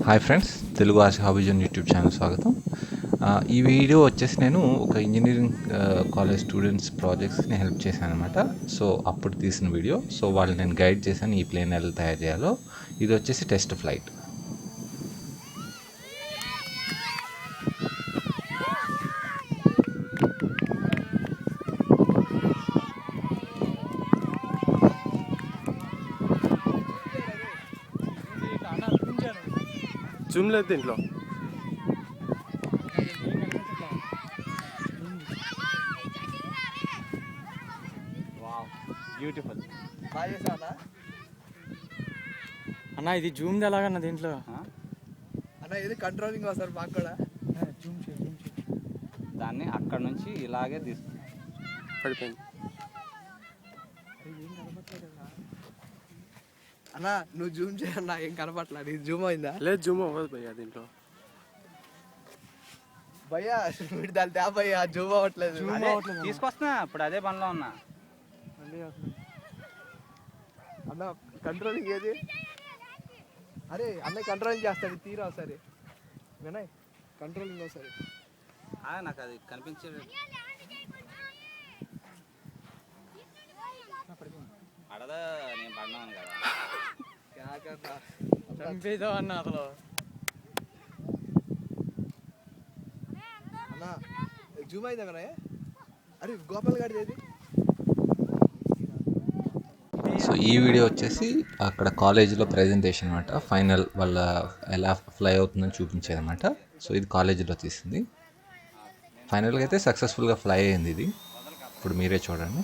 Hi friends, Telugu Asha hobbies and YouTube channel స్వాగతం. ఈ video వచ్చేసి నేను ఒక ఇంజనీరింగ్ కాలేజ్ స్టూడెంట్స్ ప్రాజెక్ట్స్ని హెల్ప్ చేశాను అనమాట. సో అప్పుడు తీసిన వీడియో. సో వాళ్ళు నేను గైడ్ చేశాను ఈ ప్లేన్ ఎలా తయారు చేయాలో. ఇది వచ్చేసి టెస్ట్ ఫ్లైట్. జూమ్ లేదు దీంట్లో. బ్యూటిఫుల్ అన్న, ఇది జూమ్ ఎలాగన్నా దీంట్లో అన్న, ఇది కంట్రోలింగ్ వస్తారు మాకు కూడా. దాన్ని అక్కడ నుంచి ఇలాగే తీసుకు పడిపోయింది. అన్న నువ్వు జూమ్ చేయన్నా, ఏం కనపట్లా. నీకు జూమ్ అయిందా? లేదు, జూమ్ అవ్వదు భయ్యా దీంట్లో. భయ్యా వీడి దాని త్యా భయ్యా, జూమ్ అవ్వట్లేదు. తీసుకొస్తున్నా, ఇప్పుడు అదే పనిలో ఉన్నా. అన్న కంట్రోలింగ్ ఏది? అరే అన్నయ్య కంట్రోలింగ్ చేస్తాడు. తీరా ఒకసారి వినయ్, కంట్రోలింగ్ ఒకసారి. నాకు అది కనిపించేది. పడదా, నేను పడినాను కదా. చంపేదా అన్న అసలు. అన్న జూమ్ అయిందా వినయ్? అరే గోపాల్ గారిది ఏది? సో ఈ వీడియో వచ్చేసి అక్కడ కాలేజీలో ప్రజెంటేషన్ అనమాట. ఫైనల్ వాళ్ళ ఎలా ఫ్లై అవుతుందని చూపించేది అనమాట. సో ఇది కాలేజీలో తీసింది. ఫైనల్గా అయితే సక్సెస్ఫుల్గా ఫ్లై అయింది ఇది. ఇప్పుడు మీరే చూడండి.